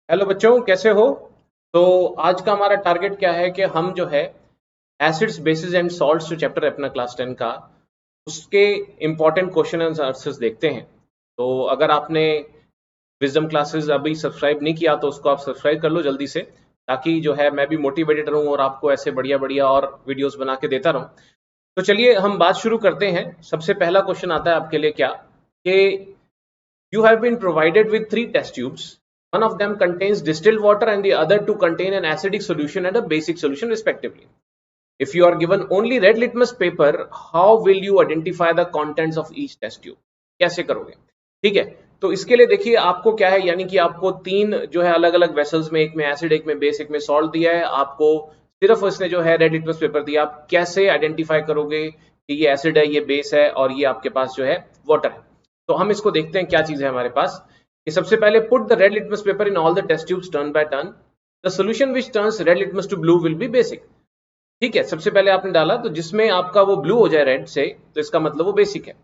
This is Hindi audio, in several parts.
हेलो बच्चों, कैसे हो? तो आज का हमारा टारगेट क्या है कि हम जो है एसिड्स बेसिस एंड सॉल्ट्स जो चैप्टर है अपना क्लास 10 का, उसके इम्पोर्टेंट क्वेश्चन एंड आंसर्स देखते हैं। तो अगर आपने विजडम क्लासेस अभी सब्सक्राइब नहीं किया तो उसको आप सब्सक्राइब कर लो जल्दी से, ताकि जो है मैं भी मोटिवेटेड रहूं और आपको ऐसे बढ़िया बढ़िया और वीडियोस बना के देता रहूं। तो चलिए हम बात शुरू करते हैं। सबसे पहला क्वेश्चन आता है आपके लिए क्या कि you have been provided with three test tubes. One of them contains distilled water and the other two contain an acidic solution and a basic solution respectively. If you are given only red litmus paper, how will you identify the contents of each test tube? कैसे करोगे? ठीक है, तो इसके लिए देखिए आपको क्या है, यानी कि आपको तीन जो है अलग अलग वेसल्स में, एक में एसिड, एक में बेस, एक में सॉल्ट दिया है। आपको सिर्फ इसने जो है रेड लिटमस पेपर दिया। आप कैसे आइडेंटिफाई करोगे कि ये एसिड है, ये बेस है और ये आपके पास जो है वाटर है? तो हम इसको देखते हैं क्या चीज है हमारे पास। कि सबसे पहले put the red litmus paper in all the test tubes turn by turn. The solution which turns red litmus to blue will be basic. ठीक है, सबसे पहले आपने डाला तो जिसमें आपका वो ब्लू हो जाए रेड से, तो इसका मतलब वो बेसिक है।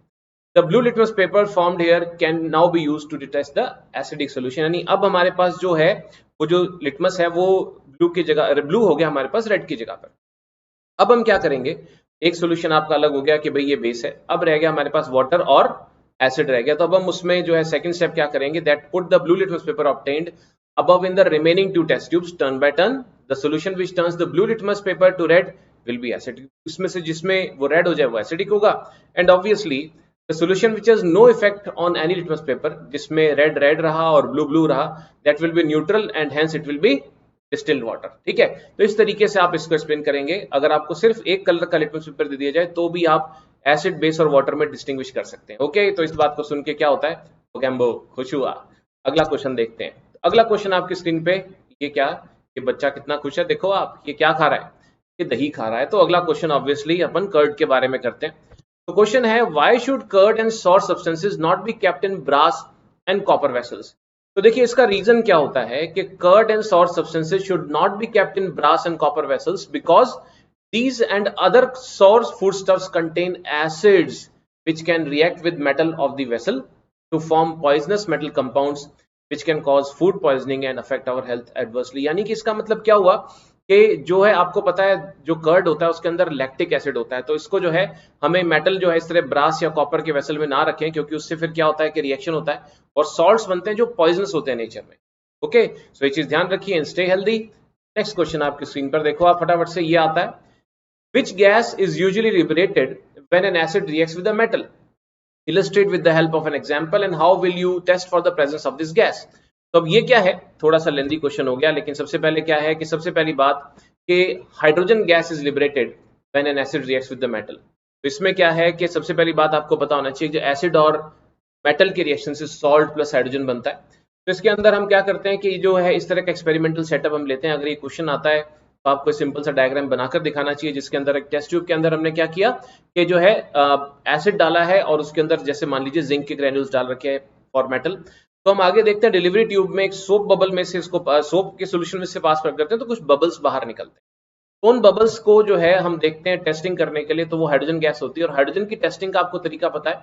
The blue litmus paper formed here can now be used to detest the acidic solution. यानी अब हमारे पास जो है वो जो लिटमस है वो ब्लू की जगह, ब्लू हो गया हमारे पास रेड की जगह पर। अब हम क्या करेंगे, एक सोल्यूशन आपका अलग हो गया कि भाई ये बेस है, अब रह गया हमारे पास वाटर और एसिड रह गया। तो अब हम उसमें जो है सेकंड स्टेप क्या करेंगे, that put the blue litmus paper obtained above in the remaining two test tubes turn by turn. The solution which turns the blue litmus paper to red will be acidic. इसमें से जिसमें वो रेड हो जाए वो एसिडिक होगा। And obviously the solution which has no effect on any litmus paper, जिसमें रेड रेड रहा और ब्लू ब्लू रहा, that will be neutral and hence it will be distilled water. ठीक है, तो इस तरीके से आप इसको एक्सप्लेन करेंगे। अगर आपको सिर्फ एक कलर का लिटमस पेपर दे दिया जाए तो भी आप एसिड, बेस और वाटर में डिस्टिंग्विश कर सकते हैं। ओके, तो इस बात को सुन के क्या होता है, गैम्बो खुश हुआ। अगला क्वेश्चन देखते हैं। अगला क्वेश्चन आपकी स्क्रीन पे, ये क्या, ये बच्चा कितना खुश है, देखो आप, ये क्या खा रहा है, ये दही खा रहा है। तो अगला क्वेश्चन ऑब्वियसली अपन कर्ड के बारे में करते हैं। तो क्वेश्चन है, why should curd and sour substances not be kept in brass and copper vessels? तो देखिए इसका रीजन क्या होता है कि curd and sour substances should not be kept in brass and copper vessels because these and other source foodstuffs contain acids which can react with metal of the vessel to form poisonous metal compounds which can cause food poisoning and affect our health adversely। यानी कि इसका मतलब क्या हुआ कि जो है आपको पता है जो कर्ड होता है उसके अंदर लैक्टिक एसिड होता है। तो इसको जो है हमें मेटल जो है इस तरह ब्रास या कॉपर के वेसल में ना रखें, क्योंकि उससे फिर क्या होता है कि रिएक्शन होता है और सॉल्ट्स बनते हैं जो पॉइजनस होते हैं नेचर में। ओके, सो ये चीज ध्यान रखिए and stay healthy. Next question आपकी स्क्रीन पर देखो आप फटाफट से, ये आता है, which gas is usually liberated when an acid reacts with a metal? Illustrate with the help of an example and how will you test for the presence of this gas? तो अब ये क्या है, थोड़ा सा लेंदी क्वेश्चन हो गया, लेकिन सबसे पहले क्या है कि सबसे पहली बात कि hydrogen gas is liberated when an acid reacts with the metal. तो इसमें क्या है कि सबसे पहली बात आपको पता होना चाहिए, जो एसिड और मेटल के रिएक्शन से सॉल्ट प्लस हाइड्रोजन बनता है। तो इसके अंदर हम क्या करते हैं कि जो है इस तरह का एक्सपेरिमेंटल सेटअप हम लेते हैं। अगर ये क्वेश्चन आता है तो आपको सिंपल सा डायग्राम बनाकर दिखाना चाहिए, जिसके अंदर एक टेस्ट ट्यूब के अंदर हमने क्या किया कि जो है एसिड डाला है और उसके अंदर जैसे मान लीजिए जिंक के ग्रेन्यूल्स डाल रखे हैं फॉर मेटल। तो हम आगे देखते हैं डिलीवरी ट्यूब में एक सोप बबल में से इसको सोप के सोल्यूशन में से पास करते हैं तो कुछ बबल्स बाहर निकलते हैं। उन बबल्स को जो है हम देखते हैं टेस्टिंग करने के लिए, तो वो हाइड्रोजन गैस होती है। और हाइड्रोजन की टेस्टिंग का आपको तरीका पता है,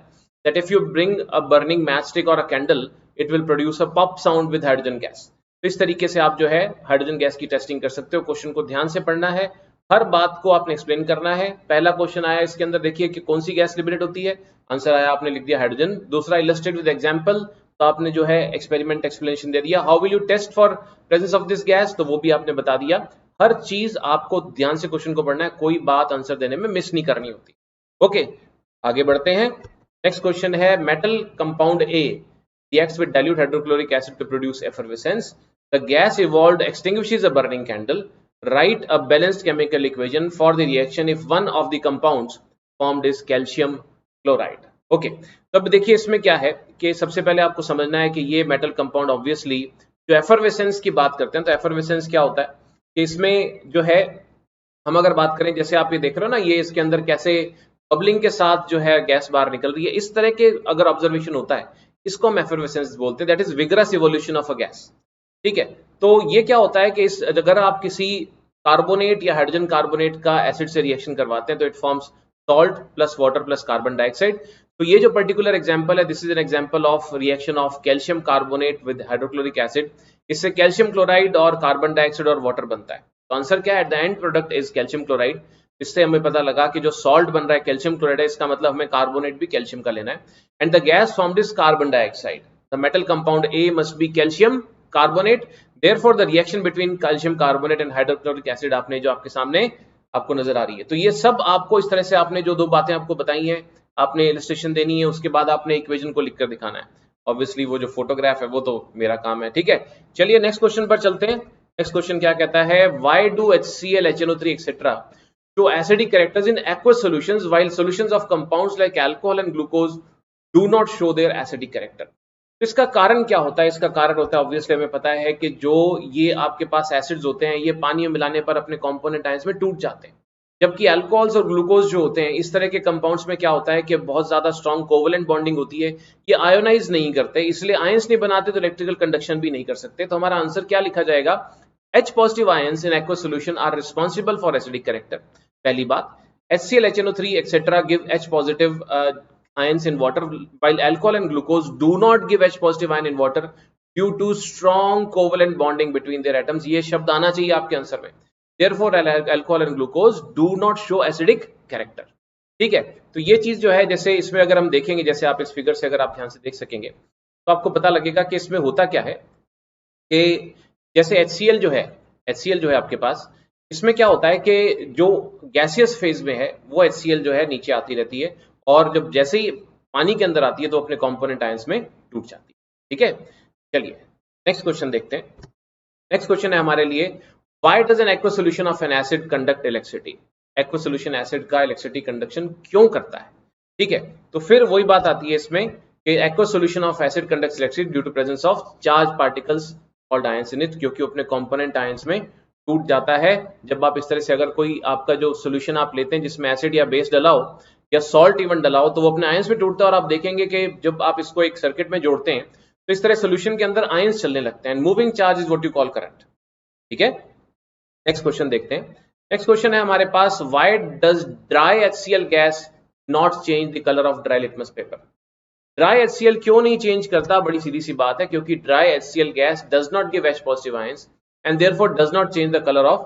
that if you bring a burning match stick और a candle it will produce a pop sound with hydrogen gas. तो इस तरीके से आप जो है हाइड्रोजन गैस की टेस्टिंग कर सकते हो। क्वेश्चन को ध्यान से पढ़ना है, हर बात को आपने एक्सप्लेन करना है। पहला क्वेश्चन आया इसके अंदर, देखिए कि कौन सी गैस लिबरेट होती है, आंसर आया आपने लिख दिया हाइड्रोजन। दूसरा इलस्ट्रेट विद एग्जांपल, तो आपने जो है एक्सपेरिमेंट एक्सप्लेनेशन दे दिया। How will you test for presence of this gas, तो वो भी आपने बता दिया। हर चीज आपको ध्यान से क्वेश्चन को पढ़ना है, कोई बात आंसर देने में मिस नहीं करनी होती। ओके, आगे बढ़ते हैं। नेक्स्ट क्वेश्चन है, metal compound A reacts with dilute hydrochloric acid to produce effervescence. The gas evolved extinguishes a burning candle. Write a balanced chemical equation for the reaction if one of the compounds formed is calcium chloride. Okay, तो अब देखिए इसमें क्या है कि सबसे पहले आपको समझना है कि ये मेटल कंपाउंड ऑब्वियसली जो एफरवेसेंस की बात करते हैं, तो एफरवेसेंस क्या होता है कि इसमें जो है हम अगर बात करें, जैसे आप ये देख रहे हो ना, ये इसके अंदर कैसे बबलिंग के साथ जो है गैस बाहर निकल रही है, इस तरह के अगर ऑब्जर्वेशन होता है इसको हम एफरवेसेंस बोलते हैं, that is vigorous evolution of a gas. ठीक है, तो ये क्या होता है कि इस अगर आप किसी कार्बोनेट या हाइड्रोजन कार्बोनेट का एसिड से रिएक्शन करवाते हैं तो it forms salt plus water plus carbon dioxide. तो ये जो पर्टिकुलर एग्जांपल है, this is an example of reaction of calcium carbonate with hydrochloric acid. इससे कैल्शियम क्लोराइड और कार्बन डाइऑक्साइड और वाटर बनता है। तो आंसर क्या है? At the end product is calcium chloride. इससे हमें पता लगा कि जो सॉल्ट बन रहा है कैल्शियम क्लोराइड है, इसका मतलब हमें कार्बोनेट भी कैल्शियम का लेना है। And the gas formed is carbon dioxide. The metal compound A must be calcium carbonate, therefore the reaction between calcium carbonate and hydrochloric acid आपने जो आपके सामने आपको नजर आ रही है। तो ये सब आपको इस तरह से आपने जो दो बातें आपको बताई हैं, आपने इलस्ट्रेशन देनी है, उसके बाद आपने इक्वेशन को लिखकर दिखाना है। ऑब्वियसली वो जो फोटोग्राफ है वो तो मेरा काम है, ठीक है। चलिए नेक्स्ट क्वेश्चन पर चलते हैं। नेक्स्ट क्वेश्चन क्या कहता है? Why do HCl, HNO3 etcetera show acidic characters in aqueous solutions while solutions of compounds like alcohol and glucose do not show their acidic character? तो इसका कारण क्या होता है? इसका कारण होता है, ऑब्वियसली हमें पता है कि जो ये आपके पास एसिड्स होते हैं, ये पानी में मिलाने पर अपने कंपोनेंट आयंस में टूट जाते हैं, जबकि अल्कोहल्स और ग्लूकोज जो होते हैं, इस तरह के कंपाउंड्स में क्या होता है कि बहुत ज्यादा स्ट्रॉन्ग कोवेलेंट बॉन्डिंग होती है, ये आयोनाइज नहीं करते, इसलिए आयंस नहीं बनाते, तो इलेक्ट्रिकल कंडक्शन भी नहीं कर सकते। तो हमारा आंसर क्या लिखा जाएगा? H positive ions in aqueous solution are responsible for acidic character. पहली बात, HCl, HNO3 etc. give H positive ions in water, while alcohol and glucose do not give H positive ion in water due to strong covalent bonding between their atoms. ये शब्द आना चाहिए आपके आंसर में। Therefore, alcohol and glucose do not show acidic character. ठीक है, तो ये चीज जो है, जैसे इसमें अगर हम देखेंगे, जैसे आप इस फिगर से अगर आप ध्यान से देख सकेंगे, तो आपको पता लगेगा कि इसमें होता क्या है कि जैसे HCl जो है आपके पास, इसमें क्या होता है कि जो गैसियस फेज में है वो HCl जो है नीचे आती रहती है, और जब जैसे ही पानी के अंदर आती है तो अपने कंपोनेंट आयंस में टूट जाती है। ठीक है, चलिए नेक्स्ट क्वेश्चन देखते हैं। नेक्स्ट क्वेश्चन है हमारे लिए, why does an aqueous solution of N acid conduct electricity? Aqueous solution acid का इलेक्ट्रिसिटी कंडक्शन क्यों करता है? ठीक है, तो फिर वही बात आती है इसमें कि aqueous solution of acid conducts electricity due to presence of charge particles called ions in it, क्योंकि अपने कंपोनेंट आयंस में टूट जाता है। जब आप इस तरह से अगर कोई आपका जो सोल्यूशन आप लेते हैं जिसमें एसिड या बेस डला हो या सॉल्ट इवन डला हो, तो वो अपने आयंस में टूटता है, और आप देखेंगे कि जब आप इसको एक सर्किट में जोड़ते हैं तो इस तरह सोल्यूशन के अंदर आयंस चलने लगते हैं। Moving charge is what you call current. ठीक है, नेक्स्ट क्वेश्चन देखते हैं। नेक्स्ट क्वेश्चन है हमारे पास, why does dry HCl gas not change the colour of dry litmus paper? Dry HCl क्यों नहीं चेंज करता? बड़ी सीधी सी बात है, क्योंकि dry HCl gas does not give H positive ions and therefore does not change the colour of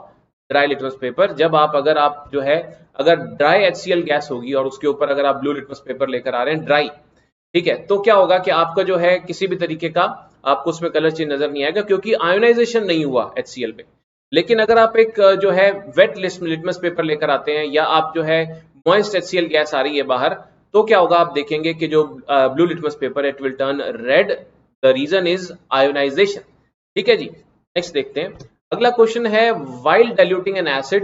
dry litmus paper. जब आप जो है अगर ड्राई HCl गैस होगी और उसके ऊपर अगर आप ब्लू लिटमस पेपर लेकर आ रहे हैं ड्राई, ठीक है, तो क्या होगा कि आपका जो है किसी भी तरीके का आपको उसमें कलर चेंज नजर नहीं आएगा, क्योंकि आयोनाइजेशन नहीं हुआ HCl में। लेकिन अगर आप एक जो है वेट लिटमस पेपर लेकर आते हैं, या आप जो है मॉइस्ट HCl गैस आ रही है बाहर, तो क्या होगा? आप देखेंगे कि जो blue litmus paper it will turn red. The reason is ionization. ठीक है जी, नेक्स्ट देखते हैं। अगला क्वेश्चन है, while diluting an acid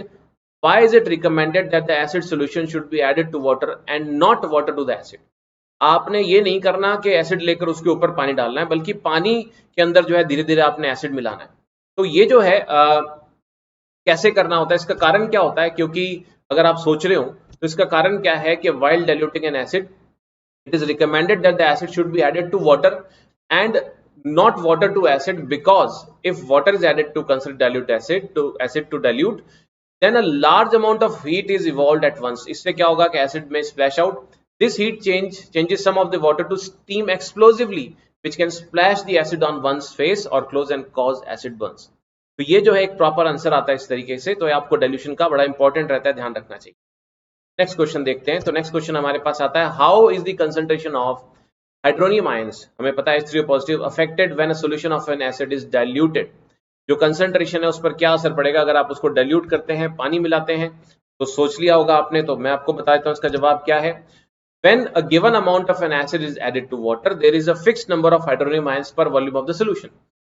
why is it recommended that the acid solution should be added to water and not water to the acid? आपने ये नहीं करना कि एसिड लेकर उसके ऊपर पानी डालना है, बल्कि पानी के अंदर जो है धीरे धीरे आपने एसिड मिलाना है। तो ये जो है कैसे करना होता है, इसका कारण क्या होता है? क्योंकि अगर आप सोच रहे हो तो इसका कारण क्या है कि while diluting an acid it is recommended that the acid should be added to water and not water to acid, because if water is added to consider dilute acid to dilute, then a large amount of heat is evolved at once. इससे क्या होगा कि acid may splash out. This heat changes some of the water to steam explosively, which can splash the acid on one's face or clothes and cause acid burns. तो ये जो है एक प्रॉपर आंसर आता है इस तरीके से। तो आपको डाइल्यूशन का बड़ा इंपॉर्टेंट रहता है, ध्यान रखना चाहिए। नेक्स्ट क्वेश्चन देखते हैं। तो नेक्स्ट क्वेश्चन हमारे पास आता है, how is the concentration of hydronium ions, हमें पता है H3O positive, affected when a solution of N acid is diluted? जो कंसंट्रेशन है उस पर क्या असर पड़ेगा अगर आप उसको डाइल्यूट करते हैं, पानी मिलाते हैं? तो सोच लिया होगा आपने, तो मैं आपको बता देता हूं इसका जवाब क्या है। When a given amount of an acid is added to water, there is a fixed number of hydronium ions per volume of the solution.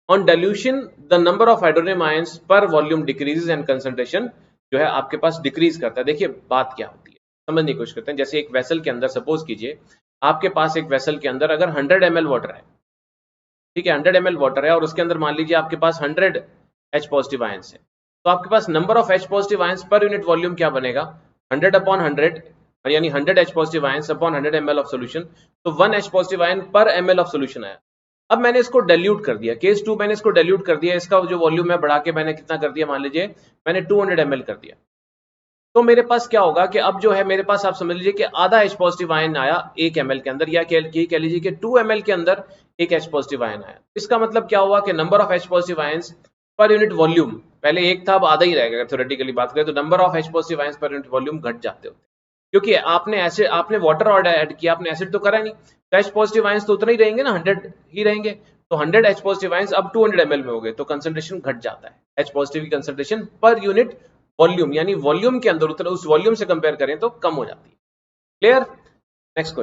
On dilution, the number of hydronium ions per volume decreases and concentration जो है आपके पास डिक्रीज करता है। देखिए बात क्या होती है, समझने की कोशिश करते हैं। जैसे एक वेसल के अंदर, सपोज कीजिए आपके पास एक वेसल के अंदर अगर 100 ml वाटर है, ठीक है, 100 ml वाटर है, और उसके अंदर मान लीजिए आपके पास 100 H पॉजिटिव आयंस है, तो आपके पास number of H positive ions पर यूनिट वॉल्यूम क्या बनेगा? 100 अपॉन 100, यानी 100 H positive ions upon 100 ml of solution, तो 1 H पॉजिटिव आयन पर ml ऑफ सोल्यूशन आया। अब मैंने इसको डाइल्यूट कर दिया, केस 2 मैंने इसको डाइल्यूट कर दिया, इसका जो वॉल्यूम है बढ़ा के मैंने कितना कर दिया? मान लीजिए मैंने 200 ml कर दिया। तो मेरे पास क्या होगा कि अब जो है मेरे पास आप समझ लीजिए कि आधा H पॉजिटिव आयन आया 1 ml के अंदर, या कह लीजिए कि 2 ml के अंदर एक H पॉजिटिव आयन आया। इसका मतलब क्या हुआ कि number of H positive ions पर यूनिट वॉल्यूम, पहले एक था अब आधा ही रहेगा, अगर थ्योरेटिकली बात करें तो number of H positive ions पर यूनिट वॉल्यूम घट जाते होते, क्योंकि आपने वाटर और ऐड किया, आपने एसिड तो करा नहीं, तो H पॉजिटिव आयंस तो उतना ही रहेंगे ना, 100 ही रहेंगे। तो 100 H पॉजिटिव आयंस अब 200 ml में हो गए, तो कंसंट्रेशन घट जाता है H पॉजिटिव की कंसंट्रेशन पर यूनिट वॉल्यूम, यानी वॉल्यूम के अंदर उतना, उस वॉल्यूम से कंपेयर करें तो कम हो जाती है। क्लियर? नेक्स्ट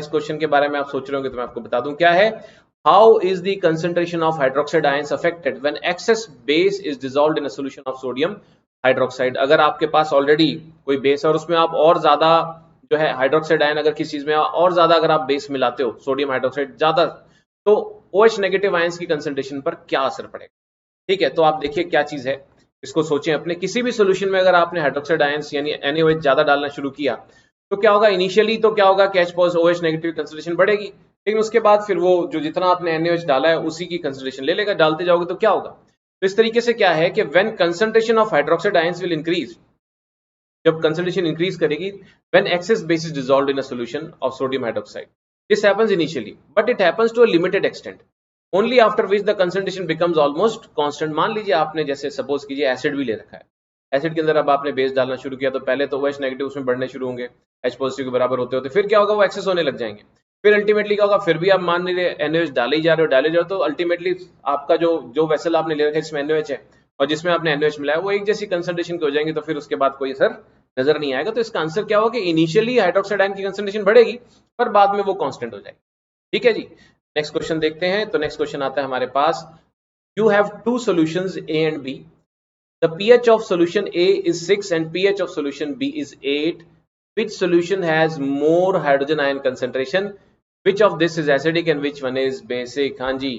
क्वेश्चन के बारे में आप सोच रहे होंगे तो मैं आपको बता दूं क्या है। How is the concentration of hydroxide ions affected when excess base is dissolved in a solution of sodium hydroxide. अगर आपके पास ऑलरेडी कोई बेस है और उसमें आप और ज्यादा जो है हाइड्रोक्साइड आयन, अगर किसी चीज में और ज्यादा अगर आप बेस मिलाते हो, सोडियम हाइड्रोक्साइड ज्यादा, तो OH नेगेटिव आयंस की कंसंट्रेशन पर क्या असर पड़ेगा। ठीक है, तो आप देखिए क्या चीज है, इसको सोचें। अपने किसी भी सोल्यूशन में अगर आपने हाइड्रोक्साइड आयंस यानी NaOH ज्यादा डालना शुरू किया तो क्या होगा, इनिशियली तो क्या होगा कि OH नेगेटिव कंसंट्रेशन बढ़ेगी, लेकिन उसके बाद फिर वो जो जितना आपने NaOH डाला है उसी की कंसंट्रेशन ले लेगा, डालते जाओगे तो क्या होगा। तो इस तरीके से क्या है कि when concentration of hydroxide ions will increase, जब कंसंट्रेशन इंक्रीज करेगी, when excess base is dissolved in a solution of sodium hydroxide, this happens initially but it happens to a limited extent, only after which the concentration becomes almost constant. मान लीजिए आपने जैसे सपोज कीजिए एसिड भी ले रखा है, एसिड के अंदर अब आपने बेस डालना शुरू किया तो पहले तो OH नेगेटिव उसमें बढ़ने शुरू होंगे, H पॉजिटिव के बराबर होते होते फिर क्या होगा, वो एक्सेस होने लग जाएंगे, फिर अल्टीमेटली क्या होगा, फिर भी आप मान नहीं रहे NaOH डाले ही जा रहे हो तो अल्टीमेटली आपका जो वेसल आपने ले रखा है जिसमें NaOH है और जिसमें आपने NaOH मिलाया वो एक जैसी कंसंट्रेशन के हो जाएंगे, तो फिर उसके बाद कोई असर नजर नहीं आएगा। तो इसका आंसर क्या होगा कि इनिशियली हाइड्रोक्साइड आयन की कंसंट्रेशन बढ़ेगी पर बाद में वो कांस्टेंट हो जाएगी। ठीक है जी, नेक्स्ट क्वेश्चन देखते हैं। तो नेक्स्ट क्वेश्चन आता है हमारे पास, you have two solutions A and B. The pH of solution A is 6 and pH of solution B is 8. Which solution has more hydrogen ion concentration? Which of this is acidic and which one is basic? हाँ जी,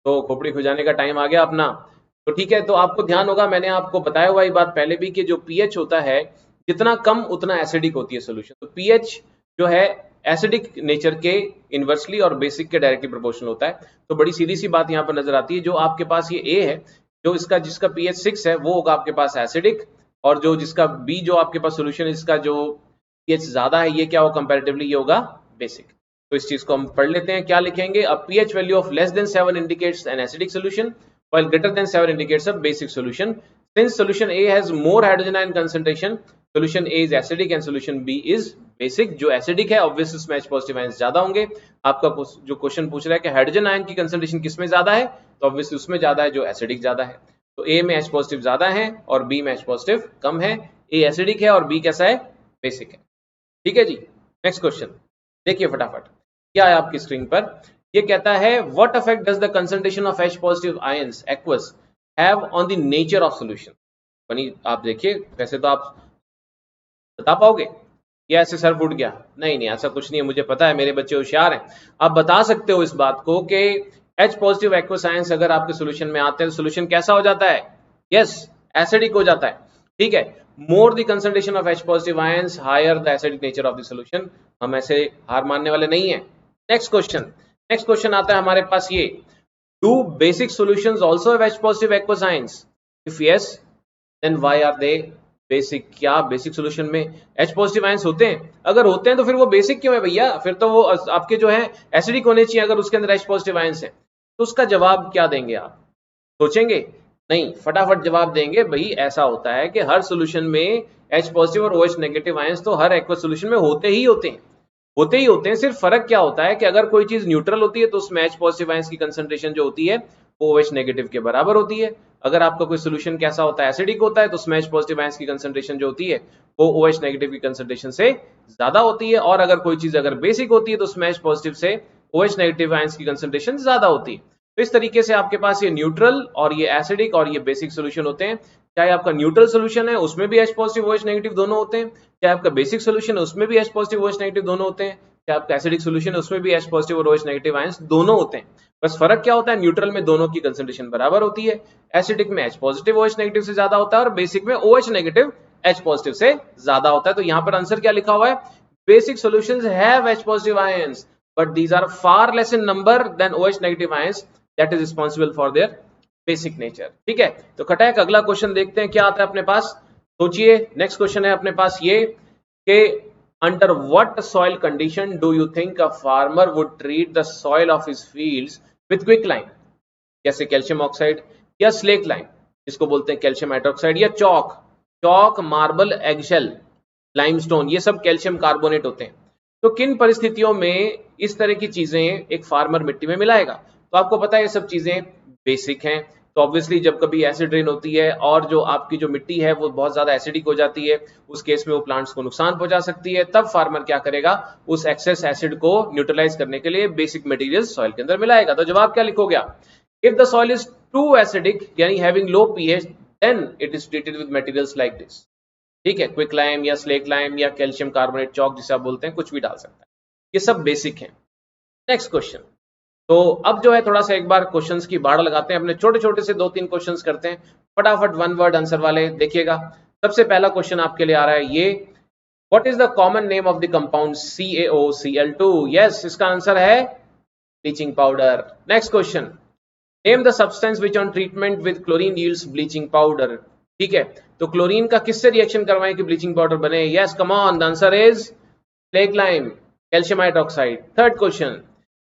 तो खोपड़ी खुजाने का टाइम आ गया अपना। तो ठीक है, तो आपको ध्यान होगा, मैंने आपको बताया हुआ ये बात पहले भी कि जो pH होता है जितना कम उतना एसिडिक होती है सोल्यूशन। तो pH जो है एसिडिक नेचर के इनवर्सली और बेसिक के डायरेक्टली प्रोपोर्शनल होता है। तो बड़ी सीधी सी बात यहाँ पर नजर आती है, जो आपके पास ये A है, जो जिसका pH 6 है वो होगा आपके पास एसिडिक, और जो जिसका B जो आपके पास सोल्यूशन है इसका जो pH ज्यादा है ये क्या होगा कंपैरेटिवली, ये होगा बेसिक। तो इस चीज को हम पढ़ लेते हैं, क्या लिखेंगे। अ pH value of less than 7 indicates an acidic solution while greater than 7 indicates a basic solution. Since solution A has more hydrogen ion concentration, solution A is acidic and solution B is basic. जो एसिडिक है ऑब्वियसली उसमें H पॉजिटिव आयंस ज्यादा होंगे। आपका जो क्वेश्चन पूछ रहा है कि हाइड्रोजन आयन की कंसंट्रेशन किसमें ज्यादा है, तो ऑब्वियसली उसमें ज्यादा है जो एसिडिक ज्यादा है। तो A में H पॉजिटिव ज्यादा है और B में H पॉजिटिव कम है। A एसिडिक है और B कैसा है, बेसिक है। ठीक है जी, नेक्स्ट क्वेश्चन देखिए फटाफट क्या है आपकी स्क्रीन पर। ये कहता है what effect does the concentration of H positive ions aqueous have on the nature of solution. बनी आप देखिए, वैसे तो आप बता पाओगे या ऐसे सर फूट गया, नहीं ऐसा कुछ नहीं है, मुझे पता है मेरे बच्चे होशियार हैं। आप बता सकते हो इस बात को कि H पॉजिटिव एक्वस आयंस अगर आपके सोल्यूशन में आते हैं तो सोल्यूशन कैसा हो जाता है, यस एसिडिक हो जाता है। ठीक है, more the concentration of H positive ions higher the acidic nature of the solution. हम ऐसे हार मानने वाले नहीं है। नेक्स्ट क्वेश्चन आता है हमारे पास ये, do basic solutions also have H positive aqueous ions? If yes then why are they basic. क्या बेसिक सॉल्यूशन में H पॉजिटिव आयंस होते हैं? अगर होते हैं तो फिर वो बेसिक क्यों है भैया, फिर तो वो आपके जो है एसिडिक होने चाहिए अगर उसके अंदर H पॉजिटिव आयंस है। तो उसका जवाब क्या देंगे आप, सोचेंगे? नहीं, फटाफट जवाब देंगे, भाई ऐसा होता है कि हर सॉल्यूशन में H पॉजिटिव और OH नेगेटिव आयंस तो हर एक्वस सॉल्यूशन में होते ही होते हैं। सिर्फ फर्क क्या होता है कि अगर कोई चीज न्यूट्रल होती है तो उसमें H पॉजिटिव आयंस की कंसंट्रेशन जो होती है वो OH नेगेटिव के बराबर होती है। अगर आपका कोई सोल्यूशन कैसा होता है, एसिडिक होता है, तो उसमें H पॉजिटिव आयंस की कंसंट्रेशन जो होती है वो OH नेगेटिव की कंसंट्रेशन से ज्यादा होती है। और अगर कोई चीज अगर बेसिक होती है तो उसमें H पॉजिटिव से OH नेगेटिव आयंस की कंसंट्रेशन ज्यादा होती है। तो इस तरीके से आपके पास ये न्यूट्रल और ये एसिडिक और ये बेसिक सोल्यूशन होते हैं। चाहे आपका न्यूट्रल सोल्यूशन है उसमें भी H पॉजिटिव OH नेगेटिव दोनों होते हैं, चाहे आपका बेसिक सोल्यूशन है उसमें भी H पॉजिटिव OH नेगेटिव दोनों होते हैं, चाहे आपका एसिडिक सोल्यूशन है उसमें भी H पॉजिटिव और OH नेगेटिव आयंस दोनों होते हैं। बस फर्क क्या होता है, न्यूट्रल में दोनों की कंसंट्रेशन बराबर होती है, एसिडिक में H पॉजिटिव OH नेगेटिव से ज्यादा होता है और बेसिक में OH नेगेटिव H पॉजिटिव से ज्यादा होता है। तो यहाँ पर आंसर क्या लिखा हुआ है, basic solutions have H positive ions but these are far less in number than OH negative ions that is responsible for their basic nature. ठीक है, तो खटाक अगला क्वेश्चन देखते हैं क्या आता है अपने पास। सोचिए, नेक्स्ट क्वेश्चन है अपने पास ये कि under what soil condition do you think a farmer would treat the soil of his fields with quick lime, जैसे कैल्शियम ऑक्साइड या स्लेक लाइम जिसको बोलते हैं कैल्शियम हाइड्रोक्साइड, या चौक, मार्बल, एगशेल, लाइमस्टोन, ये सब कैल्शियम कार्बोनेट होते हैं। तो किन परिस्थितियों में इस तरह की चीजें एक फार्मर मिट्टी में मिलाएगा? तो आपको पता है ये सब चीजें बेसिक हैं। तो ऑब्वियसली जब कभी एसिड रेन होती है और जो आपकी जो मिट्टी है वो बहुत ज्यादा एसिडिक हो जाती है, उस केस में वो प्लांट्स को नुकसान पहुंचा सकती है, तब फार्मर क्या करेगा, उस एक्सेस एसिड को न्यूट्रलाइज करने के लिए बेसिक मटेरियल सॉइल के अंदर मिलाएगा। तो जवाब क्या लिखोगे आप? If the soil is too acidic यानी having low pH, then it is treated with materials like this. ठीक है, क्विक लाइम या स्लेक लाइम या कैल्शियम कार्बोनेट चौक जिसे आप बोलते हैं, कुछ भी डाल सकता है। ये सब बेसिक है। Next question. तो अब जो है थोड़ा सा एक बार क्वेश्चंस की बाढ़ लगाते हैं, अपने छोटे छोटे से 2-3 क्वेश्चंस करते हैं फटाफट, वन वर्ड आंसर वाले। देखिएगा, सबसे पहला क्वेश्चन आपके लिए आ रहा है ये, what is the common name of the compound CaOCl2? Yes, इसका आंसर है bleaching powder. Next question, name the substance which on treatment with chlorine yields bleaching powder. ठीक है, तो क्लोरीन का किससे रिएक्शन करवाएं कि ब्लीचिंग पाउडर बने? Yes, come on, the answer is slack lime, calcium hydroxide. Third question,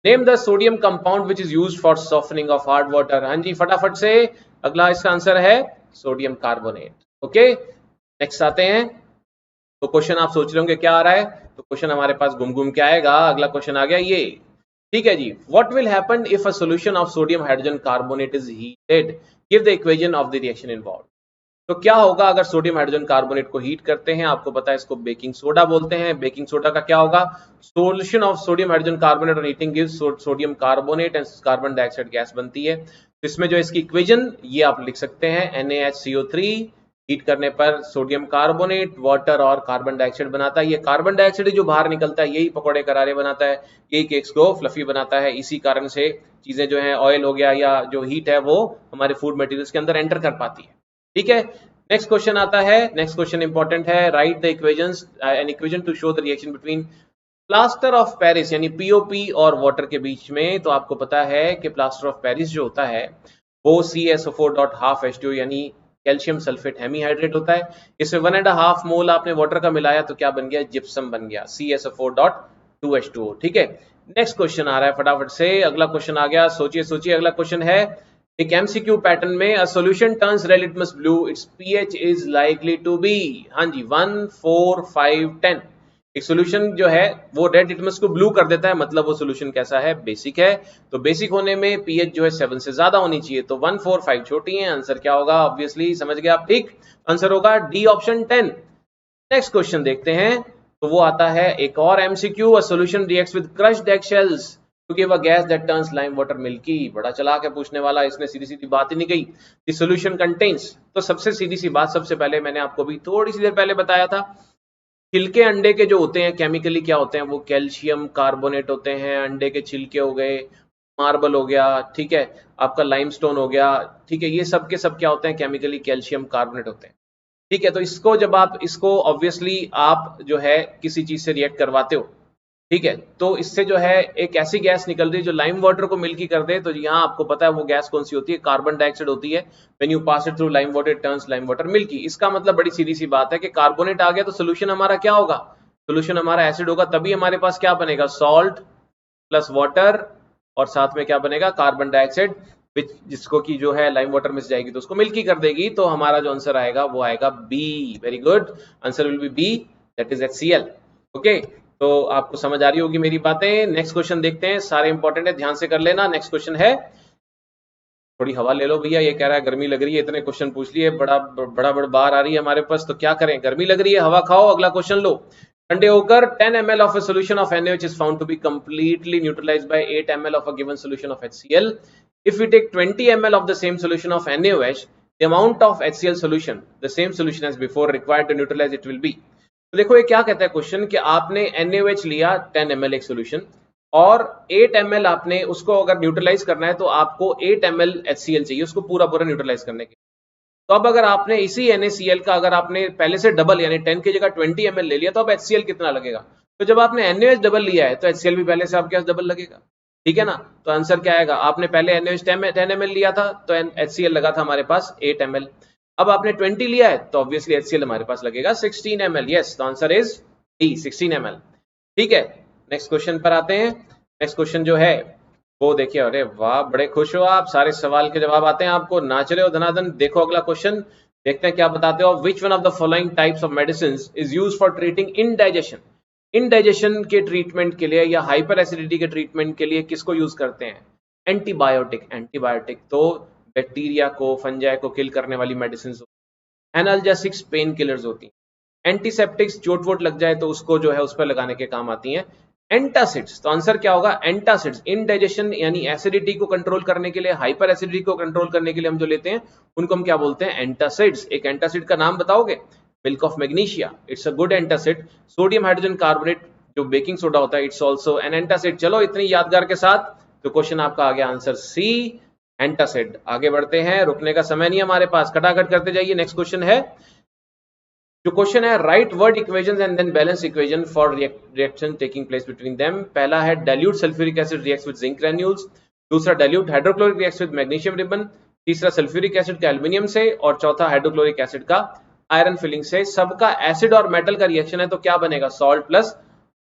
name the sodium compound which is used for softening of hard water. हाँ जी, फटाफट से, अगला इसका आंसर है सोडियम कार्बोनेट। ओके, नेक्स्ट आते हैं। तो क्वेश्चन आप सोच रहे होंगे क्या आ रहा है, तो क्वेश्चन हमारे पास घूम घूम के आएगा। अगला क्वेश्चन आ गया ये, ठीक है जी, what will happen if a solution of sodium hydrogen carbonate is heated, give the equation of the reaction involved. तो क्या होगा अगर सोडियम हाइड्रोजन कार्बोनेट को हीट करते हैं? आपको पता है इसको बेकिंग सोडा बोलते हैं। बेकिंग सोडा का क्या होगा, solution of sodium hydrogen carbonate और heating gives sodium carbonate and carbon dioxide gas बनती है। तो इसमें जो इसकी इक्वेशन ये आप लिख सकते हैं, NaHCO3 हीट करने पर सोडियम कार्बोनेट वाटर और कार्बन डाइऑक्साइड बनाता है। ये कार्बन डाइऑक्साइड जो बाहर निकलता है यही पकौड़े करारे बनाता है, यही केक्स को फ्लफी बनाता है। इसी कारण से चीजें जो है, ऑयल हो गया या जो हीट है, वो हमारे फूड मटेरियल्स के अंदर एंटर कर पाती है। ठीक है, नेक्स्ट क्वेश्चन आता है। नेक्स्ट क्वेश्चन इंपॉर्टेंट है, right the equations, an equation two show the reaction between plaster of Paris यानी POP और वाटर के बीच में। तो आपको पता है कि प्लास्टर ऑफ पेरिस जो होता है वो CaSO4.12H2 यानी कैल्शियम सल्फेट हेमीहाइड्रेट होता है। इसमें 1.5 मोल आपने वाटर का मिलाया तो क्या बन गया, जिप्सम बन गया, CaSO4.2H2O। ठीक है, नेक्स्ट क्वेश्चन आ रहा है फटाफट से, अगला क्वेश्चन आ गया। सोचिए सोचिए, अगला क्वेश्चन है, एक MCQ पैटर्न में, a solution turns red litmus blue, it's pH is likely to be. हाँ जी, 1, 4, 5, 10। एक सॉल्यूशन जो है वो रेड लिटमस को ब्लू कर देता है, मतलब वो सॉल्यूशन कैसा है, बेसिक है। तो बेसिक होने में pH जो है 7 से ज्यादा होनी चाहिए। तो 1, 4, 5 छोटी है, आंसर क्या होगा, ऑब्वियसली समझ गए आप, ठीक, आंसर होगा डी ऑप्शन 10। नेक्स्ट क्वेश्चन देखते हैं। तो वो आता है एक और MCQ, a solution reacts with crushed eggshells to give a gas that turns lime water milky। बड़ा चालाक है पूछने वाला, इसने सीधी सीधी बात ही नहीं कही, the solution contains। तो सबसे सीधी सी बात, सबसे पहले मैंने आपको भी थोड़ी सी देर पहले बताया था, छिलके अंडे के जो होते हैं केमिकली क्या होते हैं, वो कैल्शियम कार्बोनेट होते हैं। अंडे के छिलके हो गए, मार्बल हो गया, ठीक है, आपका लाइमस्टोन हो गया, ठीक है, ये सब के सब क्या होते हैं, केमिकली कैल्शियम कार्बोनेट होते हैं। ठीक है, तो इसको जब आप इसको ऑब्वियसली आप जो है किसी चीज से रिएक्ट करवाते हो, ठीक है, तो इससे जो है एक ऐसी गैस निकल रही है जो लाइम वाटर को मिल्की कर दे। तो यहाँ आपको पता है वो गैस कौन सी होती है, कार्बन डाइऑक्साइड होती है। When you pass it through lime water it turns lime water milky. इसका मतलब बड़ी सीधी सी बात है कि कार्बोनेट आ गया तो सोल्यूशन हमारा क्या होगा, सोल्यूशन हमारा एसिड होगा, तभी हमारे पास क्या बनेगा, सॉल्ट प्लस वाटर और साथ में क्या बनेगा, कार्बन डाइऑक्साइड, जिसको की जो है लाइम वाटर मिस जाएगी तो उसको मिल्की कर देगी। तो हमारा जो आंसर आएगा वो आएगा B. Very good, answer will be B, that is HCl। Okay, तो आपको समझ आ रही होगी मेरी बातें। नेक्स्ट क्वेश्चन देखते हैं, सारे इंपॉर्टेंट है, ध्यान से कर लेना। नेक्स्ट क्वेश्चन है, थोड़ी हवा ले लो भैया, ये कह रहा है गर्मी लग रही है, इतने क्वेश्चन पूछ लिए, बड़ा बार आ रही है हमारे पास, तो क्या करें, गर्मी लग रही है, हवा खाओ। अगला क्वेश्चन लो, ठंडे होकर 10 ml of a solution of NaOH is found to be completely neutralized by 8 ml of a given solution of HCl. If we take 20 ml of the same solution of NaOH, the amount of HCl solution, the same solution as before, required to neutralize it will be। तो देखो ये क्या कहता है क्वेश्चन, कि आपने NaOH लिया 10 ml एक सोल्यूशन और 8 ml आपने उसको अगर न्यूट्रलाइज करना है तो आपको 8 ml HCl चाहिए उसको पूरा न्यूट्रलाइज करने के। तो अब अगर आपने इसी NaCl का अगर आपने पहले से डबल यानी 10 की जगह 20 ml ले लिया तो अब HCl कितना लगेगा, तो जब आपने NaOH डबल लिया है तो HCl भी पहले से आपके पास डबल लगेगा। ठीक है ना, तो आंसर क्या आएगा, आपने पहले NaOH 10 ml लिया था तो HCl लगा था हमारे पास 8 ml। अब आपने 20 लिया है तो ऑब्वियसली HCl हमारे पास लगेगा 16 ml। Yes, the answer is D, 16 ml। ठीक है, नेक्स्ट क्वेश्चन पर आते हैं। नेक्स्ट क्वेश्चन जो है वो देखिए, अरे वाह बड़े खुश हो आप, सारे सवाल के जवाब आते हैं आपको, नाच रहे हो धनाधन। देखो अगला क्वेश्चन, देखते हैं क्या बताते हो। Which one of the following types of medicine is used for treating indigestion? Indigestion के ट्रीटमेंट के लिए या हाइपर एसिडिटी के ट्रीटमेंट के लिए किसको यूज करते हैं? एंटीबायोटिक। एंटीबायोटिक तो बैक्टीरिया को, फंजाई को किल करने वाली मेडिसिन। एनाल्जेसिक्स पेन किलर्स होती हैं। एंटीसेप्टिक्स चोट वोट लग जाए तो उसको जो है उस पर लगाने के काम आती हैं। एंटासिड्स, तो आंसर क्या होगा? एंटासिड्स। इनडाइजेशन यानी एसिडिटी को कंट्रोल करने के लिए, हाइपर एसिडिटी को कंट्रोल करने के लिए हम जो लेते हैं उनको हम क्या बोलते हैं? एंटासिड्स। एक एंटासिड का नाम बताओगे? Milk of magnesia, it's a good antacid. Sodium hydrogen carbonate जो बेकिंग सोडा होता है, इट्स ऑल्सो एन एंटासिड। चलो इतनी यादगार के साथ तो क्वेश्चन आपका आ गया आंसर सी, एंटासिड। आगे बढ़ते हैं, रुकने का समय नहीं हमारे पास, खटाखट करते जाइए। नेक्स्ट क्वेश्चन है, जो क्वेश्चन है write word equations and then balance equation for reaction taking place between them. पहला है dilute sulphuric acid reacts with zinc granules, दूसरा dilute hydrochloric reacts with magnesium ribbon, तीसरा सल्फ्यूरिक एसिड का एल्यूमिनियम से, और चौथा हाइड्रोक्लोरिक एसिड का आयरन फिलिंग से। सबका एसिड और मेटल का रिएक्शन है तो क्या बनेगा? Salt plus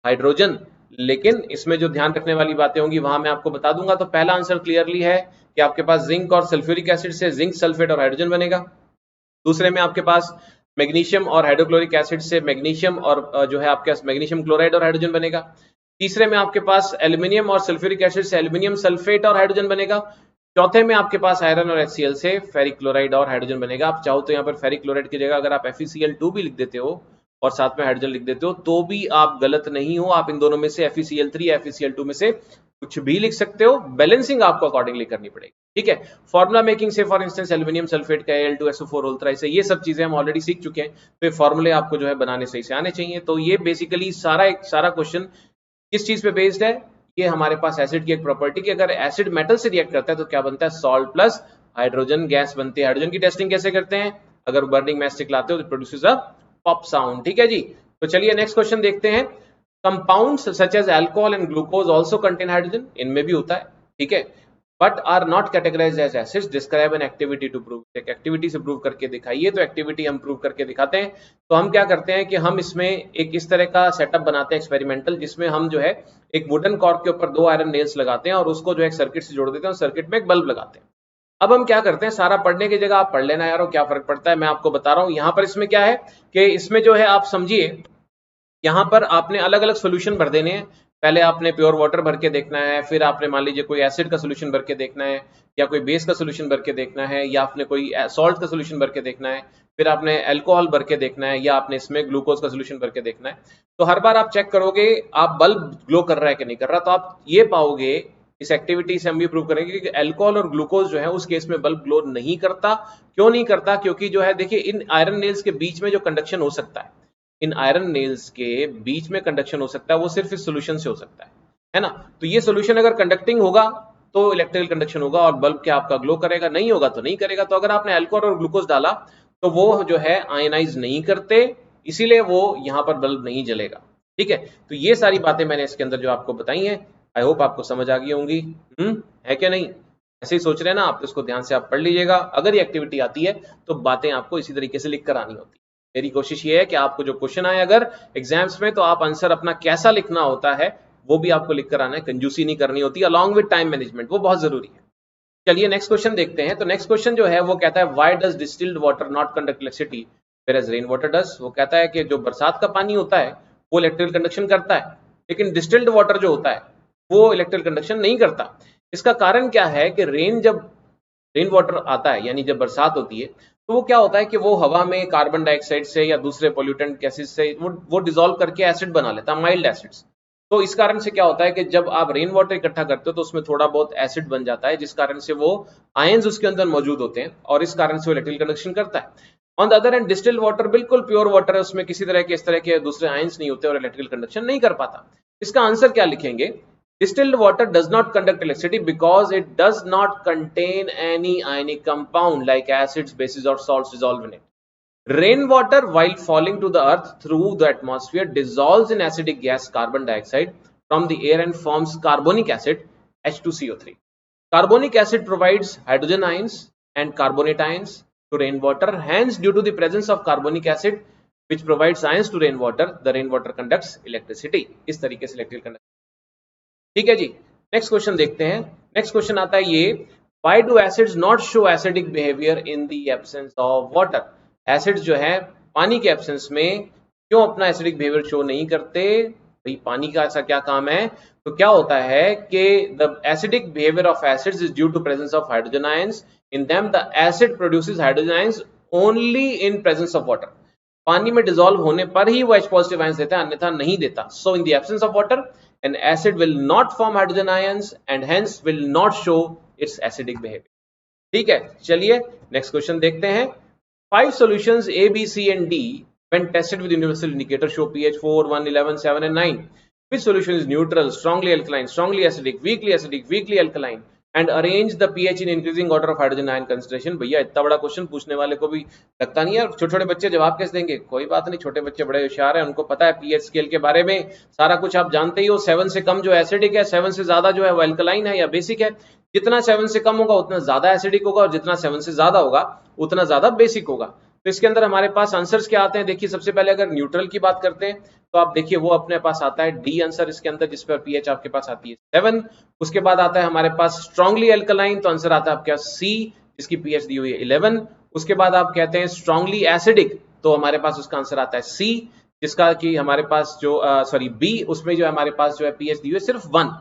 hydrogen. लेकिन इसमें जो ध्यान रखने वाली बातें होंगी वहां मैं आपको बता दूंगा। तो पहला आंसर क्लियरली है कि आपके पास जिंक और सल्फ्यूरिक एसिड से जिंक सल्फेट और हाइड्रोजन बनेगा। दूसरे में आपके पास मैग्नीशियम और हाइड्रोक्लोरिक एसिड से मैग्नीशियम और जो है आपके पास मैग्नीशियम क्लोराइड और हाइड्रोजन बनेगा। तीसरे में आपके पास एल्यूमिनियम और सल्फ्यूरिक एसिड से एल्यूमिनियम सल्फेट और हाइड्रोजन बनेगा। चौथे में आपके पास आयरन और HCl से फेरिक क्लोराइड और हाइड्रोजन बनेगा। आप चाहो तो यहाँ पर फेरिक क्लोराइड की जगह अगर आप FeCl2 भी लिख देते हो और साथ में हाइड्रोजन लिख देते हो तो भी आप गलत नहीं हो। आप इन दोनों में से FeCl3 या FeCl2 में से कुछ भी लिख सकते हो, बैलेंसिंग आपको अकॉर्डिंगली करनी पड़ेगी। ठीक है, फॉर्मुला मेकिंग से फॉर इंस्टेंस एल्यूमिनियम सल्फेट का Al2SO4 अल्ट्राइड से, ये सब चीजें हम ऑलरेडी सीख चुके हैं, तो ये फॉर्मूले आपको जो है बनाने सही से आने चाहिए। तो ये बेसिकली सारा क्वेश्चन किस चीज पे बेस्ड है? ये हमारे पास एसिड की एक प्रॉपर्टी कि अगर एसिड मेटल से रिएक्ट करता है तो क्या बनता है? सॉल्ट प्लस हाइड्रोजन गैस बनती है। हाइड्रोजन की टेस्टिंग कैसे करते हैं? अगर बर्निंग मैच स्टिक लाते हो तो प्रोड्यूसेस अ पॉप साउंड। ठीक है जी, तो चलिए नेक्स्ट क्वेश्चन देखते हैं। Compounds such as alcohol and glucose also contain hydrogen, इनमें भी होता है, ठीक है, but are not categorized as acids. Describe an activity to prove. एक एक्टिविटी से प्रूव करके दिखाइए। तो एक्टिविटी हम प्रूव करके दिखाते हैं। तो हम क्या करते हैं कि हम इसमें एक इस तरह का सेटअप बनाते हैं एक्सपेरिमेंटल, जिसमें हम जो है एक वुडन कॉर्क के ऊपर 2 आयरन नेल्स लगाते हैं और उसको जो है सर्किट से जोड़ देते हैं और सर्किट में एक बल्ब लगाते हैं। अब हम क्या करते हैं, सारा पढ़ने की जगह आप पढ़ लेना यारो, क्या फर्क पड़ता है, मैं आपको बता रहा हूं। यहां पर इसमें क्या है कि इसमें जो है आप समझिए, यहां पर आपने अलग अलग सोल्यूशन भर देने हैं। पहले आपने प्योर वाटर भर के देखना है, फिर आपने मान लीजिए कोई एसिड का सोल्यूशन भर के देखना है, या कोई बेस का सोल्यूशन भर के देखना है, या आपने कोई सॉल्ट का सोल्यूशन भर के देखना है, फिर आपने अल्कोहल भर के देखना है, या आपने इसमें ग्लूकोज का सोल्यूशन भर के देखना है। तो हर बार आप चेक करोगे आप बल्ब ग्लो कर रहा है कि नहीं कर रहा, तो आप ये पाओगे इस एक्टिविटी से हम भी प्रूव करेंगे कि अल्कोहल और ग्लूकोज जो है उस केस में बल्ब ग्लो नहीं करता। क्यों नहीं करता? क्योंकि जो है देखिए, इन आयरन नेल्स के बीच में जो कंडक्शन हो सकता है, इन आयरन नेल्स के बीच में कंडक्शन हो सकता है, वो सिर्फ इस सोल्यूशन से हो सकता है ना। तो ये सोल्यूशन अगर कंडक्टिंग होगा तो इलेक्ट्रिकल कंडक्शन होगा और बल्ब क्या आपका ग्लो करेगा, नहीं होगा तो नहीं करेगा। तो अगर आपने अल्कोहल और ग्लूकोज डाला तो वो जो है आयनाइज नहीं करते, इसीलिए वो यहां पर बल्ब नहीं जलेगा। ठीक है, तो ये सारी बातें मैंने इसके अंदर जो आपको बताई हैं, आई होप आपको समझ आ गई होंगी। है क्या नहीं? ऐसे ही सोच रहे हैं ना आप, इसको ध्यान से आप पढ़ लीजिएगा। अगर ये एक्टिविटी आती है तो बातें आपको इसी तरीके से लिख कर आनी होती है। मेरी कोशिश ये है कि आपको जो क्वेश्चन आए अगर एग्जाम्स में, तो आप आंसर अपना कैसा लिखना होता है वो भी आपको लिख कर आना है, कंजूसी नहीं करनी होती, अलॉन्ग विद टाइम मैनेजमेंट, वो बहुत जरूरी है। चलिए नेक्स्ट क्वेश्चन देखते हैं। तो नेक्स्ट क्वेश्चन जो है वो कहता है why does distilled water not conduct electricity whereas rain water does. वो कहता है कि जो बरसात का पानी होता है वो इलेक्ट्रिकल कंडक्शन करता है, लेकिन डिस्टिल्ड वाटर जो होता है वो इलेक्ट्रिकल कंडक्शन नहीं करता। इसका कारण क्या है कि जब रेन वाटर आता है, यानी जब बरसात होती है, तो वो क्या होता है कि वो हवा में कार्बन डाइऑक्साइड से या दूसरे पोल्यूटेंट गैसेस से वो डिसॉल्व करके एसिड बना लेता है, माइल्ड एसिड्स। तो इस कारण से क्या होता है कि जब आप रेन वाटर इकट्ठा करते हो तो उसमें थोड़ा बहुत एसिड बन जाता है, जिस कारण से वो आयंस उसके अंदर मौजूद होते हैं और इस कारण से वो इलेक्ट्रिकल कंडक्शन करता है। On the other hand distilled water बिल्कुल प्योर वाटर है, उसमें किसी तरह के इस तरह के दूसरे आयंस नहीं होते और इलेक्ट्रिकल कंडक्शन नहीं कर पाता। इसका आंसर क्या लिखेंगे? Distilled water does not conduct electricity because it does not contain any ionic compound like acids, bases or salts dissolved in it. Rainwater, while falling to the earth through the atmosphere, dissolves in acidic gas carbon dioxide from the air and forms carbonic acid H2CO3. Carbonic acid provides hydrogen ions and carbonate ions to rainwater. Hence, due to the presence of carbonic acid which provides ions to rainwater, the rainwater conducts electricity. इस तरीके से इलेक्ट्रिकल कंडक्ट, ठीक है जी। नेक्स्ट क्वेश्चन देखते हैं। नेक्स्ट क्वेश्चन आता है ये, why do acids not show acidic behavior in the absence of water? Acids जो है पानी के एब्सेंस में क्यों अपना एसिडिक बिहेवियर शो नहीं करते? भाई पानी का ऐसा क्या काम है? तो क्या होता है कि the acidic behavior of acids is due to presence of hydrogen ions. In them the acid produces hydrogen ions only in presence of water. पानी में डिसॉल्व होने पर ही वो H पॉजिटिव आयंस देता है, अन्यथा नहीं देता। So in the absence of water an acid will not form hydrogen ions and hence will not show its acidic behavior. ठीक है, चलिए नेक्स्ट क्वेश्चन देखते हैं। 5 solutions A, B, C and D when tested with universal indicator show pH 4, 1, 11, 7 and 9. Which solution is neutral, strongly alkaline, strongly acidic, weakly alkaline and arrange the pH in increasing order of hydrogen ion concentration? भैया इतना बड़ा क्वेश्चन पूछने वाले को भी लगता नहीं है छोटे छोटे बच्चे जवाब कैसे देंगे? कोई बात नहीं, छोटे बच्चे बड़े होशियार हैं, उनको पता है पीएच स्केल के बारे में सारा कुछ आप जानते ही हो। 7 से कम जो एसिडिक है, 7 से ज्यादा जो है वो अल्कलाइन है या बेसिक है। जितना 7 से कम होगा उतना ज्यादा एसिडिक होगा और जितना 7 से ज्यादा होगा उतना ज्यादा बेसिक होगा। तो इसके अंदर हमारे पास आंसर्स क्या आते हैं? देखिए सबसे पहले अगर न्यूट्रल की बात करते हैं तो आप देखिए वो अपने पास आता है डी आंसर इसके अंदर, जिस पर पीएच आपके पास आती है 7। उसके बाद आता है हमारे पास स्ट्रांगली अल्कलाइन, तो आंसर आता है आपके पास सी जिसकी पीएच दी हुई है 11। उसके बाद आप कहते हैं स्ट्रांगली एसिडिक, तो हमारे पास उसका आंसर आता है सी जिसका कि हमारे पास जो सॉरी बी, उसमें जो है हमारे पास जो है पीएच दी हुई है सिर्फ 1,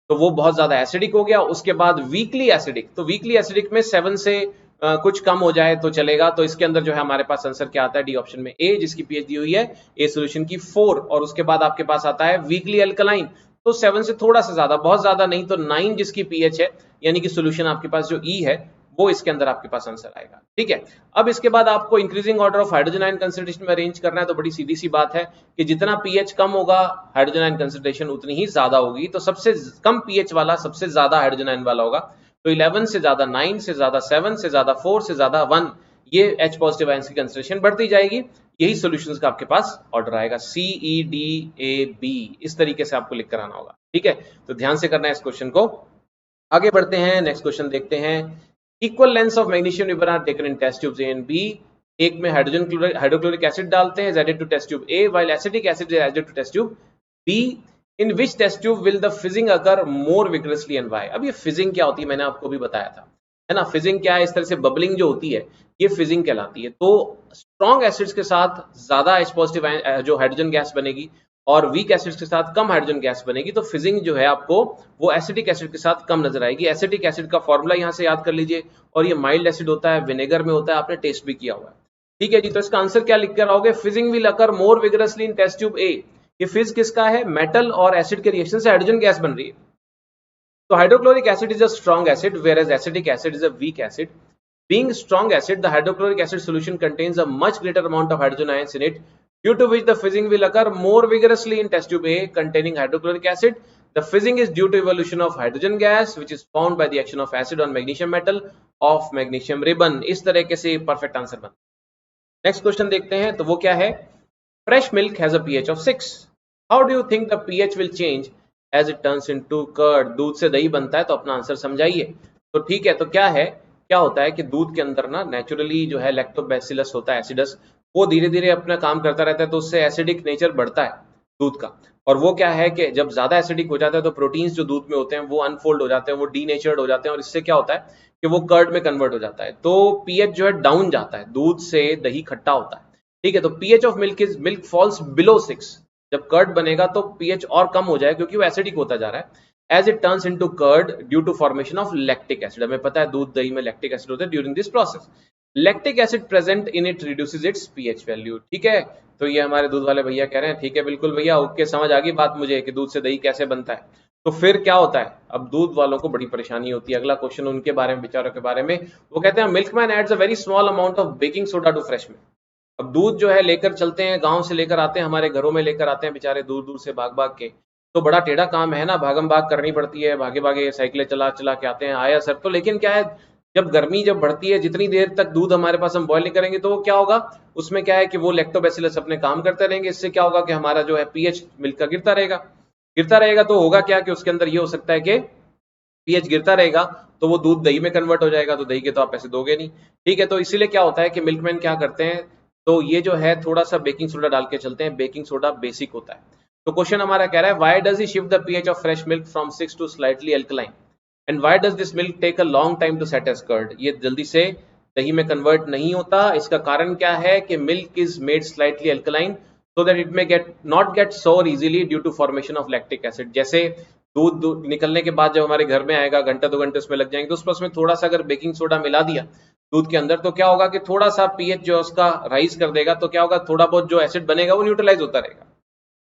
तो वो बहुत ज्यादा एसिडिक हो गया। उसके बाद वीकली एसिडिक, तो वीकली एसिडिक में 7 से कुछ कम हो जाए तो चलेगा, तो इसके अंदर जो है हमारे पास आंसर क्या आता है? डी ऑप्शन में ए जिसकी पीएच दी हुई है ए सोल्यूशन की 4। और उसके बाद आपके पास आता है वीकली अल्कलाइन, तो 7 से थोड़ा सा ज्यादा, बहुत ज्यादा नहीं, तो 9 जिसकी पीएच है, यानी कि सोल्यूशन आपके पास जो ई है वो इसके अंदर आपके पास आंसर आएगा। ठीक है, अब इसके बाद आपको increasing order of hydrogen ion concentration में अरेंज करना है, तो बड़ी सीधी सी बात है कि जितना पीएच कम होगा हाइड्रोजन आयन कंसंट्रेशन उतनी ही ज्यादा होगी। तो सबसे कम पीएच वाला सबसे ज्यादा हाइड्रोजन आयन वाला होगा, तो 11 से ज्यादा 9 से ज्यादा 7 से ज्यादा 4 से ज्यादा 1, ये H पॉजिटिव आयंस की कंसंट्रेशन बढ़ती जाएगी। यही सॉल्यूशंस का आपके पास ऑर्डर आएगा C E D A B, इस तरीके से आपको लिख कर आना होगा। ठीक है, तो ध्यान से करना है इस क्वेश्चन को। आगे बढ़ते हैं, नेक्स्ट क्वेश्चन देखते हैं। Equal lengths of magnesium ribbon are taken in test tubes A and B। एक में हाइड्रोक्लोरिक एसिड डालते हैं added to test tube A, while acetic acid is added to test tube B। In which test tube will the fizzing occur more vigorously and why? अब ये फिजिंग क्या होती है मैंने आपको भी बताया था, है ना। फिजिंग क्या है? इस तरह से बबलिंग जो होती है ये फिजिंग कहलाती है। तो स्ट्रॉन्ग एसिड्स के साथ ज्यादा H पॉजिटिव जो हाइड्रोजन गैस बनेगी और वीक एसिड्स के साथ कम हाइड्रोजन गैस बनेगी, तो फिजिंग जो है आपको वो एसिटिक एसिड के साथ कम नजर आएगी। एसिटिक एसिड का फॉर्मूला यहाँ से याद कर लीजिए, और ये माइल्ड एसिड होता है, विनेगर में होता है, आपने टेस्ट भी किया हुआ है। ठीक है जी, तो इसका आंसर क्या लिख कर आओगे? Fizzing will occur more vigorously in test tube A। ये फिज किसका है? मेटल और एसिड के रिएक्शन से हाइड्रोजन गैस बन रही है। तो hydrochloric acid is a strong acid whereas acetic acid is a weak acid. Being strong acid, the hydrochloric acid solution contains a much greater amount of hydrogen ions in it, due to which the fizzing will occur more vigorously in test tube A containing hydrochloric acid. The fizzing is due to evolution of hydrogen gas which is formed by the action of acid on magnesium metal of magnesium ribbon। इस तरह से परफेक्ट आंसर बनता है। नेक्स्ट क्वेश्चन देखते हैं, तो वो क्या है? Fresh milk has a pH of 6. How do you think the pH will change as it turns into curd? दूध से दही बनता है, तो अपना आंसर समझाइए। तो ठीक है, तो क्या होता है कि दूध के अंदर ना नेचुरली जो है लैक्टोबैसिलस होता है, एसिडस, वो धीरे धीरे अपना काम करता रहता है, तो उससे एसिडिक नेचर बढ़ता है दूध का। और वो क्या है कि जब ज्यादा एसिडिक हो जाता है तो प्रोटीन्स जो दूध में होते हैं वो अनफोल्ड हो जाते हैं, वो डीनेचर्ड हो जाते हैं, और इससे क्या होता है कि वो कर्ड में कन्वर्ट हो जाता है। तो पीएच जो है डाउन जाता है, दूध से दही खट्टा होता है। ठीक है, तो pH of milk falls below 6। जब कर्ड बनेगा तो पीएच और कम हो जाए क्योंकि वो एसिडिक होता जा रहा है। As it turns into curd due to formation of lactic acid. हमें पता है दूध दही में लैक्टिक एसिड होता है। During this process lactic acid present in it reduces it's pH value. ठीक है, तो ये हमारे दूध वाले भैया कह रहे हैं ठीक है बिल्कुल भैया, ओके, समझ आ गई बात मुझे कि दूध से दही कैसे बनता है। तो फिर क्या होता है? अब दूध वालों को बड़ी परेशानी होती है। अगला क्वेश्चन उनके बारे में, बेचारों के बारे में। वो कहते हैं milkman adds a very small amount of baking soda to fresh milk. अब दूध जो है लेकर चलते हैं, गांव से लेकर आते हैं, हमारे घरों में लेकर आते हैं बेचारे दूर दूर से भाग भाग के, तो बड़ा टेढ़ा काम है ना, भागम भाग करनी पड़ती है, भागे भागे साइकिलें चला चला के आते हैं। आया सर, तो लेकिन क्या है, जब गर्मी जब बढ़ती है, जितनी देर तक दूध हमारे पास हम बॉयल नहीं करेंगे तो वो क्या होगा, उसमें क्या है कि वो लैक्टोबैसिलस अपने काम करते रहेंगे। इससे क्या होगा कि हमारा जो है पीएच मिल्क का गिरता रहेगा। तो होगा क्या कि उसके अंदर ये हो सकता है कि पीएच गिरता रहेगा तो वो दूध दही में कन्वर्ट हो जाएगा, तो दही के तो आप पैसे दोगे नहीं, ठीक है। तो इसीलिए क्या होता है कि मिल्कमैन क्या करते हैं, तो ये जो है थोड़ा सा बेकिंग सोडा डाल के चलते हैं, बेकिंग सोडा बेसिक होता है। तो क्वेश्चन हमारा कह रहा है why does he shift the pH of fresh milk from 6 to slightly alkaline and why does this milk take a long time to set as curd. ये जल्दी से दही में कन्वर्ट नहीं होता, इसका कारण क्या है कि milk is made slightly alkaline so that it may not get sour easily due to formation of lactic acid। जैसे दूध निकलने के बाद जब हमारे घर में आएगा, घंटा 2 घंटे उसमें लग जाएंगे, तो उसमें थोड़ा सा अगर बेकिंग सोडा मिला दिया दूध के अंदर, तो क्या होगा कि थोड़ा सा पीएच जो उसका राइज कर देगा, तो क्या होगा, थोड़ा बहुत जो एसिड बनेगा वो न्यूट्रलाइज होता रहेगा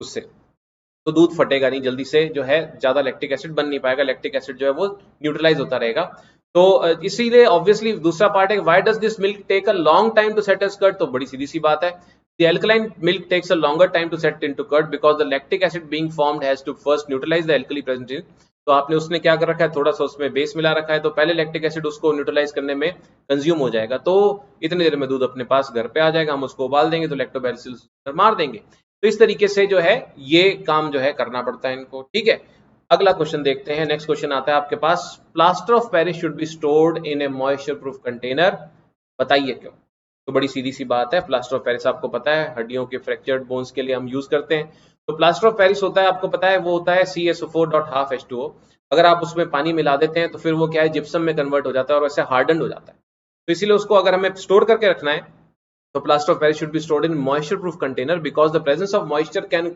उससे, तो दूध फटेगा नहीं जल्दी से, जो है ज्यादा लैक्टिक एसिड बन नहीं पाएगा, लैक्टिक एसिड जो है वो न्यूट्रलाइज होता रहेगा। तो इसीलिए ऑब्वियसली दूसरा पार्ट है why does this milk take a long time to set as curd. तो बड़ी सीधी सी बात है, the alkaline milk takes a longer time to set into curd because the lactic acid being formed has to first neutralize the alkali present in। तो आपने उसने क्या कर रखा है, थोड़ा सा उसमें बेस मिला रखा है, तो पहले लैक्टिक एसिड उसको न्यूट्रलाइज करने में कंज्यूम हो जाएगा, तो इतनी देर में दूध अपने पास घर पे आ जाएगा, हम उसको उबाल देंगे तो लैक्टोबैसिलस मार देंगे। तो इस तरीके से जो है ये काम जो है करना पड़ता है इनको, ठीक है। अगला क्वेश्चन देखते हैं, नेक्स्ट क्वेश्चन आता है आपके पास, plaster of Paris should be stored in a moisture proof container, बताइए क्यों। तो बड़ी सीधी सी बात है, प्लास्टर ऑफ पेरिस आपको पता है हड्डियों के फ्रैक्चर्ड बोन्स के लिए हम यूज करते हैं। तो प्लास्टर ऑफ पेरिस होता है, आपको पता है वो होता है CaSO4.12H2O। अगर आप उसमें पानी मिला देते हैं तो फिर वो क्या है, जिप्सम में कन्वर्ट हो जाता है और वैसे हार्डन हो जाता है। तो इसीलिए उसको अगर हमें स्टोर करके रखना है तो plaster of Paris should be stored in moisture proof container because the presence of moisture can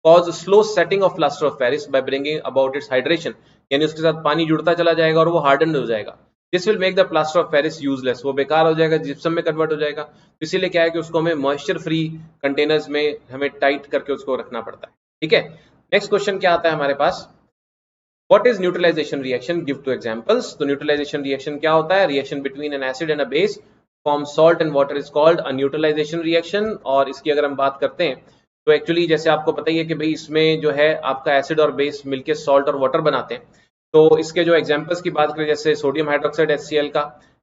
cause slow setting of plaster of Paris by bringing about it's hydration, यानी उसके साथ पानी जुड़ता चला जाएगा और वो हार्डन हो जाएगा। This will make the plaster of Paris useless, वो बेकार हो जाएगा, जिप्सम में कन्वर्ट हो जाएगा। तो इसीलिए क्या है कि उसको हमें मॉइस्चर फ्री कंटेनर्स में हमें टाइट करके उसको रखना पड़ता है, ठीक है। नेक्स्ट क्वेश्चन क्या आता है हमारे पास, what is neutralisation reaction, give 2 examples. तो न्यूट्रलाइजेशन रिएक्शन क्या होता है, reaction between an acid and a base form salt and water is called a neutralisation reaction. और इसकी अगर हम बात करते हैं तो एक्चुअली जैसे आपको पता ही है कि भाई इसमें जो है आपका एसिड और बेस मिलके सॉल्ट और वाटर बनाते हैं। तो इसके जो एग्जांपल्स की बात करें, जैसे सोडियम हाइड्रोक्साइड HCl का,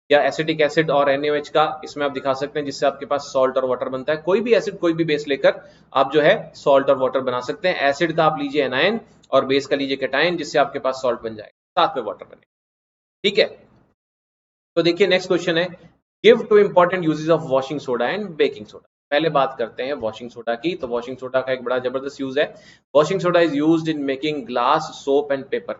या एसिटिक एसिड और NaOH का, इसमें आप दिखा सकते हैं जिससे आपके पास सॉल्ट और वाटर बनता है। कोई भी एसिड कोई भी बेस लेकर आप जो है सॉल्ट और वाटर बना सकते हैं। एसिड का आप लीजिए एनायन और बेस का लीजिए कैटायन, जिससे आपके पास सॉल्ट बन जाएगा, साथ में वाटर बने, ठीक है। तो देखिए नेक्स्ट क्वेश्चन है, give 2 important uses of washing soda and baking soda. पहले बात करते हैं वॉशिंग सोडा की। तो वॉशिंग सोडा का एक बड़ा जबरदस्त यूज है। Washing soda is used in making glass, soap and paper.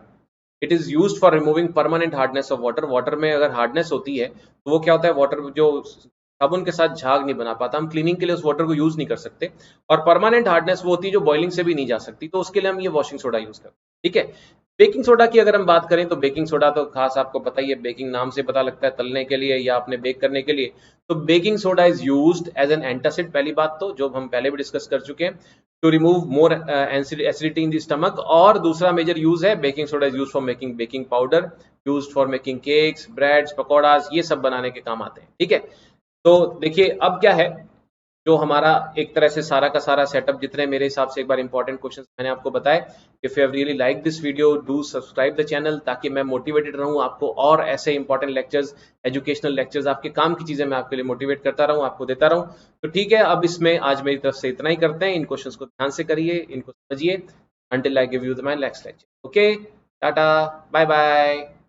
It is used for removing permanent hardness of water. Water में अगर हार्डनेस होती है तो वो क्या होता है, वाटर जो साबुन के साथ झाग नहीं बना पाता, हम क्लीनिंग के लिए उस वाटर को यूज नहीं कर सकते। और परमानेंट हार्डनेस वो होती है जो बॉइलिंग से भी नहीं जा सकती, तो उसके लिए हम ये वॉशिंग सोडा यूज करते हैं, ठीक है। बेकिंग सोडा की अगर हम बात करें तो बेकिंग सोडा तो खास आपको पता ही है, बेकिंग नाम से पता लगता है, तलने के लिए या आपने बेक करने के लिए। तो baking soda is used as an antacid, पहली बात तो जो हम पहले भी डिस्कस कर चुके हैं, to remove more acidity in the stomach. और दूसरा मेजर यूज है, baking soda is used for making baking powder, used for making cakes, breads, pakoras, ये सब बनाने के काम आते हैं, ठीक है। तो देखिए अब क्या है, जो हमारा एक तरह से सारा का सारा सेटअप, जितने मेरे हिसाब से एक बार इंपॉर्टेंट क्वेश्चंस मैंने आपको बताए। If you have really like this video, do subscribe the channel, ताकि मैं मोटिवेटेड रहूं, आपको और ऐसे इंपॉर्टेंट लेक्चर्स, एजुकेशनल लेक्चर्स, आपके काम की चीजें मैं आपके लिए मोटिवेट करता रहूं, आपको देता रहूं। तो ठीक है, अब इसमें आज मेरी तरफ से इतना ही करते हैं। इन क्वेश्चंस को ध्यान से करिए, इनको समझिए, until I give you my next lecture. Okay, tata, bye bye.